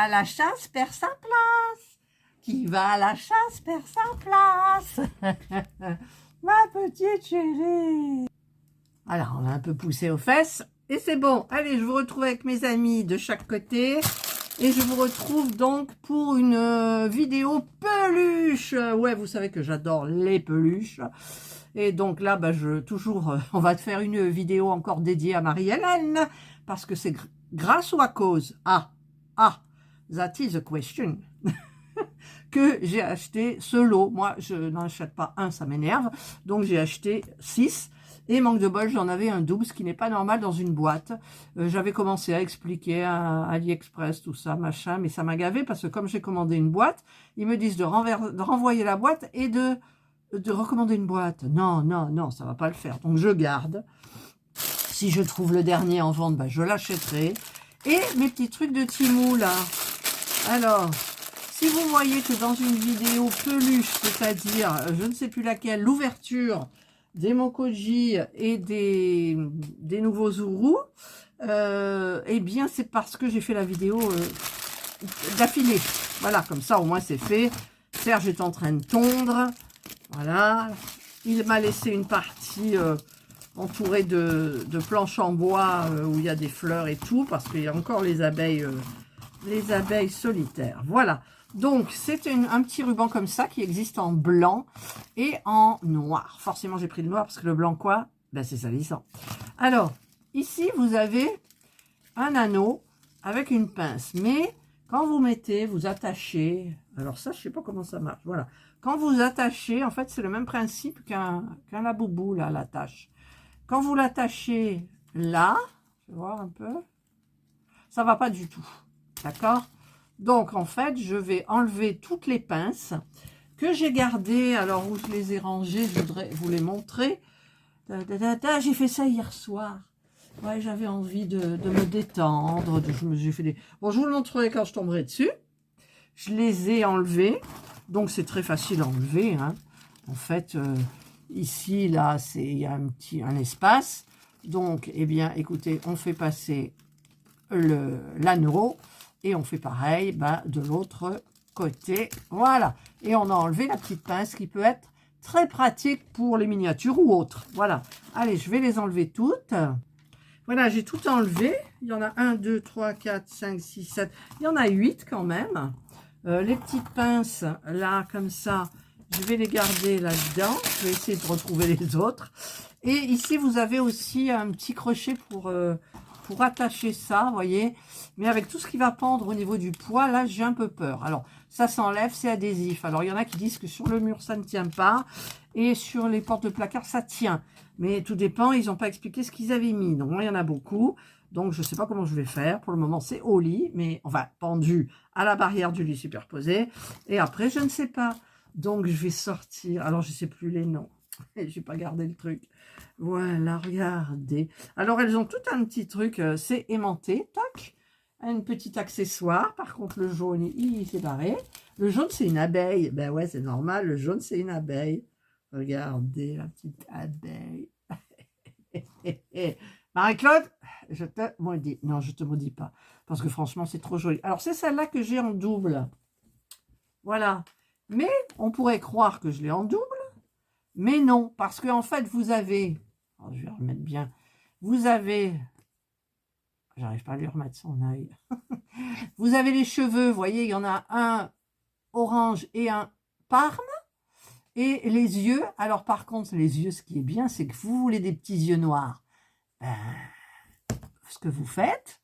à la chasse perd sa place. Qui va à la chasse perd sa place. Ma petite chérie. Alors, on a un peu poussé aux fesses. Et c'est bon. Allez, je vous retrouve avec mes amis de chaque côté. Et je vous retrouve donc pour une vidéo peluche. Ouais, vous savez que j'adore les peluches. Et donc là, bah, on va te faire une vidéo encore dédiée à Marie-Hélène. Parce que c'est grâce ou à cause. That is a question. Que j'ai acheté ce lot. Moi, je n'en achète pas un, ça m'énerve. Donc, j'ai acheté 6. Et manque de bol, j'en avais un double, ce qui n'est pas normal dans une boîte. J'avais commencé à expliquer à AliExpress, tout ça, machin, mais ça m'a gavé parce que comme j'ai commandé une boîte, ils me disent de renvoyer la boîte et de recommander une boîte. Non, non, non, ça va pas le faire. Donc, je garde. Si je trouve le dernier en vente, bah, je l'achèterai. Et mes petits trucs de Temu, là. Alors... Si vous voyez que dans une vidéo peluche, c'est-à-dire, je ne sais plus laquelle, l'ouverture des Mokoji et des nouveaux Zuru, eh bien, c'est parce que j'ai fait la vidéo d'affilée. Voilà, comme ça, au moins, c'est fait. Serge est en train de tondre. Voilà. Il m'a laissé une partie entourée de planches en bois où il y a des fleurs et tout, parce qu'il y a encore les abeilles solitaires. Voilà. Donc, c'est un petit ruban comme ça qui existe en blanc et en noir. Forcément, j'ai pris le noir parce que le blanc, quoi? Ben, c'est salissant. Alors, ici, vous avez un anneau avec une pince. Mais, quand vous mettez, vous attachez... Alors ça, je sais pas comment ça marche. Voilà. Quand vous attachez, en fait, c'est le même principe qu'un laboubou, là, l'attache. Quand vous l'attachez là, je vais voir un peu, ça va pas du tout. D'accord? Donc, en fait, je vais enlever toutes les pinces que j'ai gardées. Alors, où je les ai rangées, je voudrais vous les montrer. J'ai fait ça hier soir. Ouais, j'avais envie de me détendre. J'ai fait des... Bon, je vous le montrerai quand je tomberai dessus. Je les ai enlevées. Donc, c'est très facile à enlever. Hein. En fait, ici, là, il y a un espace. Donc, eh bien, écoutez, on fait passer l'anneau. Et on fait pareil de l'autre côté. Voilà. Et on a enlevé la petite pince qui peut être très pratique pour les miniatures ou autres. Voilà. Allez, je vais les enlever toutes. Voilà, j'ai tout enlevé. Il y en a 1, 2, 3, 4, 5, 6, 7. Il y en a 8 quand même. Les petites pinces, là, comme ça, je vais les garder là-dedans. Je vais essayer de retrouver les autres. Et ici, vous avez aussi un petit crochet pour attacher ça, vous voyez. Mais avec tout ce qui va pendre au niveau du poids, là, j'ai un peu peur. Alors, ça s'enlève, c'est adhésif. Alors, il y en a qui disent que sur le mur, ça ne tient pas. Et sur les portes de placard, ça tient. Mais tout dépend, ils n'ont pas expliqué ce qu'ils avaient mis. Donc, moi, il y en a beaucoup. Donc, je ne sais pas comment je vais faire. Pour le moment, c'est au lit, mais enfin, pendu à la barrière du lit superposé. Et après, je ne sais pas. Donc, je vais sortir. Alors, je ne sais plus les noms. Je n'ai pas gardé le truc. Voilà, regardez. Alors, elles ont tout un petit truc, c'est aimanté, tac. Un petit accessoire. Par contre, le jaune, il s'est barré. Le jaune, c'est une abeille. Ben ouais, c'est normal. Le jaune, c'est une abeille. Regardez la petite abeille. Marie-Claude, je te maudis. Non, je te maudis pas. Parce que franchement, c'est trop joli. Alors, c'est celle-là que j'ai en double. Voilà. Mais on pourrait croire que je l'ai en double. Mais non, parce qu'en fait, vous avez... Oh, je vais remettre bien. Vous avez... J'arrive pas à lui remettre son œil. Vous avez les cheveux, vous voyez, il y en a un orange et un parme. Et les yeux, alors par contre, les yeux, ce qui est bien, c'est que vous voulez des petits yeux noirs. Ben, ce que vous faites,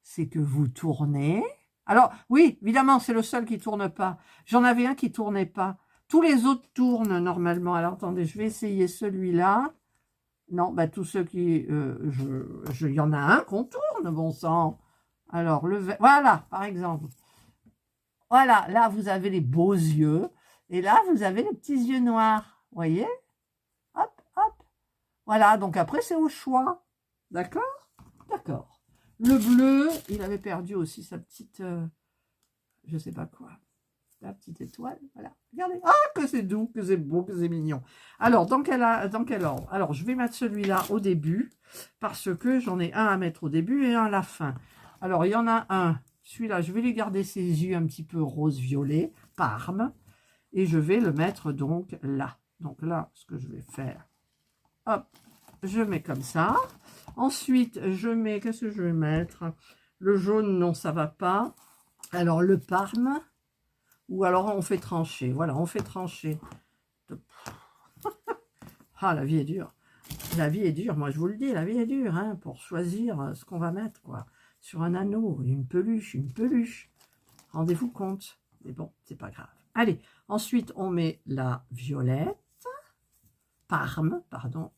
c'est que vous tournez. Alors, oui, évidemment, c'est le seul qui tourne pas. J'en avais un qui tournait pas. Tous les autres tournent normalement. Alors, attendez, je vais essayer celui-là. Non, bah, tous ceux qui... il y en a un qu'on tourne, bon sang. Alors, le vert... Voilà, par exemple. Voilà, là, vous avez les beaux yeux. Et là, vous avez les petits yeux noirs. Vous voyez? Hop, hop. Voilà, donc après, c'est au choix. D'accord? D'accord. Le bleu, il avait perdu aussi sa petite... je sais pas quoi. La petite étoile, voilà. Regardez. Ah, que c'est doux, que c'est beau, que c'est mignon. Alors, dans quel ordre? Alors, je vais mettre celui-là au début, parce que j'en ai un à mettre au début et un à la fin. Alors, il y en a un Celui-là, je vais lui garder ses yeux un petit peu rose-violet, Parme. Et je vais le mettre donc là. Donc là, ce que je vais faire, hop, je mets comme ça. Ensuite, je mets, qu'est-ce que je vais mettre? Le jaune, non, ça va pas. Alors, le Parme, ou alors on fait trancher. Voilà, on fait trancher. Ah, la vie est dure. La vie est dure, moi je vous le dis, la vie est dure, hein, pour choisir ce qu'on va mettre, quoi. Sur un anneau, une peluche, une peluche. Rendez-vous compte. Mais bon, c'est pas grave. Allez, ensuite on met la violette. Parme, pardon.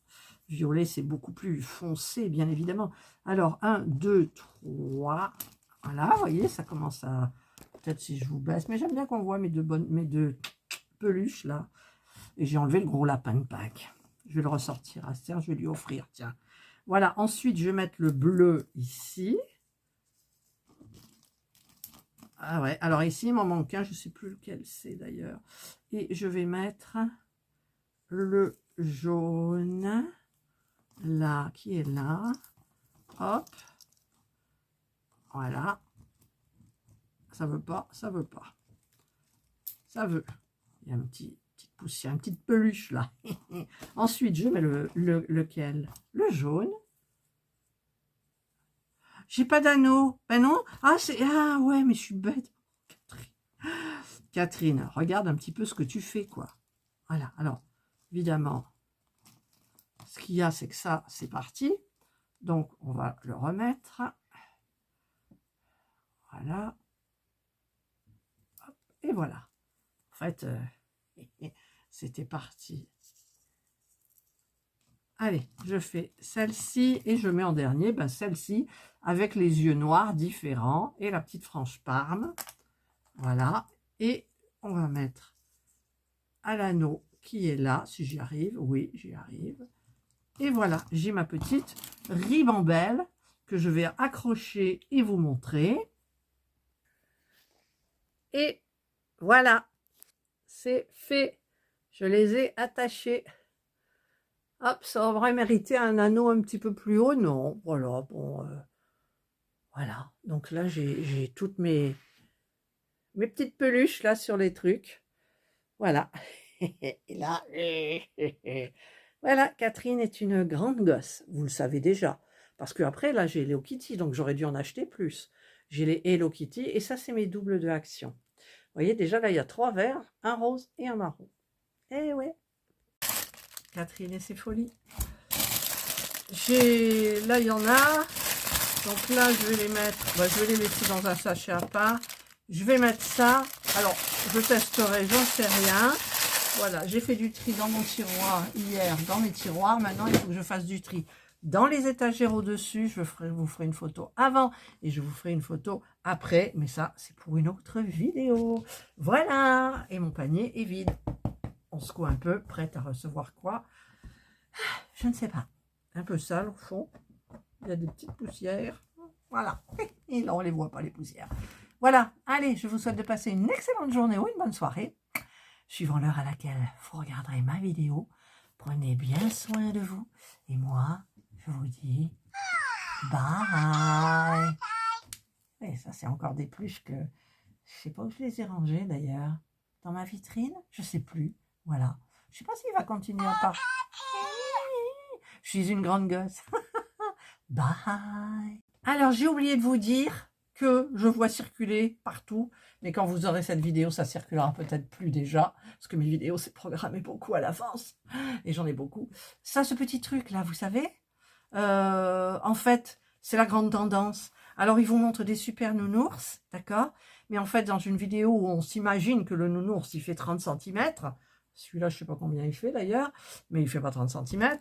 Violet, c'est beaucoup plus foncé, bien évidemment. Alors, 1, 2, 3. Voilà, vous voyez, ça commence à... Peut-être si je vous baisse, mais j'aime bien qu'on voit mes deux peluches, là. Et j'ai enlevé le gros lapin de Pâques. Je vais le ressortir à Serge, je vais lui offrir, tiens. Voilà, ensuite, je vais mettre le bleu ici. Ah ouais, alors ici, il m'en manque un, je ne sais plus lequel c'est d'ailleurs. Et je vais mettre le jaune, là, qui est là. Hop. Voilà. Ça veut pas, ça veut pas. Ça veut. Il y a petite poussière, une petite peluche là. Ensuite, je mets lequel? Le jaune. J'ai pas d'anneau. Ben non. Ah, ah ouais, mais je suis bête. Catherine, regarde un petit peu ce que tu fais, quoi. Voilà. Alors, évidemment, ce qu'il y a, c'est que ça, c'est parti. Donc, on va le remettre. Voilà. Hop, et voilà. En fait, c'était parti. Allez, je fais celle-ci et je mets en dernier celle-ci avec les yeux noirs différents et la petite frange Parme. Voilà. Et on va mettre à l'anneau qui est là, si j'y arrive. Oui, j'y arrive. Et voilà, j'ai ma petite ribambelle que je vais accrocher et vous montrer. Et voilà, c'est fait. Je les ai attachés. Hop, ça aurait mérité un anneau un petit peu plus haut, non. Voilà, bon, voilà. Donc là, j'ai toutes mes petites peluches là sur les trucs. Voilà. Et là, voilà, Catherine est une grande gosse. Vous le savez déjà. Parce que après, là, j'ai Hello Kitty, donc j'aurais dû en acheter plus. J'ai les Hello Kitty, et ça, c'est mes doubles de action. Vous voyez, déjà, là, il y a 3 verts, un rose et un marron. Eh ouais. Catherine et ses folies. Là, il y en a. Donc là, je vais les mettre, je vais les laisser dans un sachet à part. Je vais mettre ça. Alors, je testerai, j'en sais rien. Voilà, j'ai fait du tri dans mon tiroir hier, dans mes tiroirs. Maintenant, il faut que je fasse du tri dans les étagères au-dessus. Je vous ferai une photo avant et je vous ferai une photo après. Mais ça, c'est pour une autre vidéo. Voilà, et mon panier est vide. On secoue un peu, prête à recevoir quoi? Je ne sais pas. Un peu sale au fond. Il y a des petites poussières. Voilà. Et là, on ne les voit pas, les poussières. Voilà. Allez, je vous souhaite de passer une excellente journée ou une bonne soirée. Suivant l'heure à laquelle vous regarderez ma vidéo. Prenez bien soin de vous. Et moi, je vous dis bye. Et ça, c'est encore des pluches que... Je sais pas où je les ai rangées d'ailleurs. Dans ma vitrine? Je sais plus. Voilà. Je sais pas s'il va continuer à parler. Je suis une grande gosse. Bye. Alors, j'ai oublié de vous dire que je vois circuler partout. Mais quand vous aurez cette vidéo, ça circulera peut-être plus déjà. Parce que mes vidéos, c'est programmé beaucoup à l'avance. Et j'en ai beaucoup. Ça, ce petit truc-là, vous savez, en fait, c'est la grande tendance. Alors, ils vous montrent des super nounours, d'accord? Mais en fait, dans une vidéo où on s'imagine que le nounours, il fait 30 cm, celui-là, je ne sais pas combien il fait d'ailleurs, mais il ne fait pas 30 cm.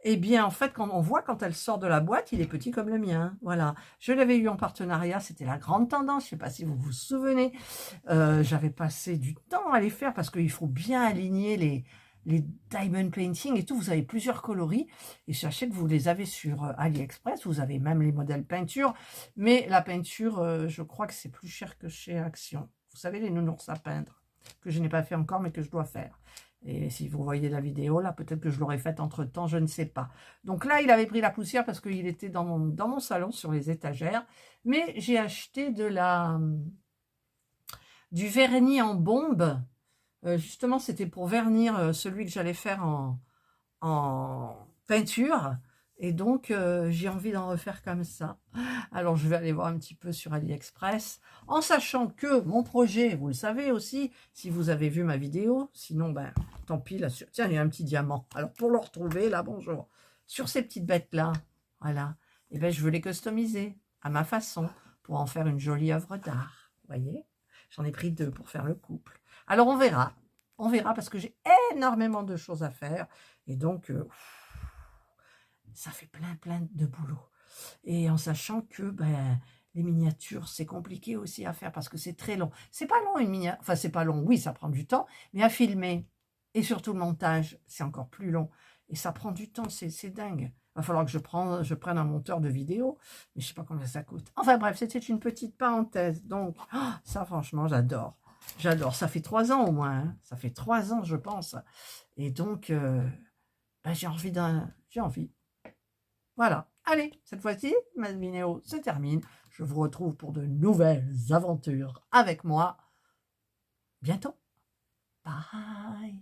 Eh bien, en fait, quand on voit quand elle sort de la boîte, il est petit comme le mien. Voilà. Je l'avais eu en partenariat, c'était la grande tendance. Je ne sais pas si vous vous souvenez. J'avais passé du temps à les faire parce qu'il faut bien aligner les diamond painting et tout. Vous avez plusieurs coloris. Et sachez que vous les avez sur AliExpress. Vous avez même les modèles peinture. Mais la peinture, je crois que c'est plus cher que chez Action. Vous savez, les nounours à peindre, que je n'ai pas fait encore, mais que je dois faire. Et si vous voyez la vidéo, là, peut-être que je l'aurais faite entre-temps, je ne sais pas. Donc là, il avait pris la poussière parce qu'il était dans mon salon, sur les étagères. Mais j'ai acheté du vernis en bombe. Justement, c'était pour vernir celui que j'allais faire en peinture. Et donc, j'ai envie d'en refaire comme ça. Alors, je vais aller voir un petit peu sur AliExpress, en sachant que mon projet, vous le savez aussi, si vous avez vu ma vidéo, sinon, ben, tant pis, là, tiens, il y a un petit diamant. Alors, pour le retrouver, là, bonjour, sur ces petites bêtes-là, voilà, et ben, je veux les customiser à ma façon, pour en faire une jolie œuvre d'art, vous voyez. J'en ai pris 2 pour faire le couple. Alors, on verra, parce que j'ai énormément de choses à faire, et donc, ça fait plein de boulot. Et en sachant que ben, les miniatures, c'est compliqué aussi à faire parce que c'est très long. C'est pas long une miniature, enfin c'est pas long, oui, ça prend du temps, mais à filmer et surtout le montage, c'est encore plus long. Et ça prend du temps, c'est dingue. Il va falloir que je prenne un monteur de vidéo, mais je sais pas combien ça coûte. Enfin bref, c'était une petite parenthèse. Donc, ça franchement, j'adore. J'adore. Ça fait 3 ans au moins. Hein. Ça fait 3 ans, je pense. Et donc, ben, j'ai envie. Voilà. Allez, cette fois-ci, ma vidéo se termine. Je vous retrouve pour de nouvelles aventures avec moi bientôt. Bye.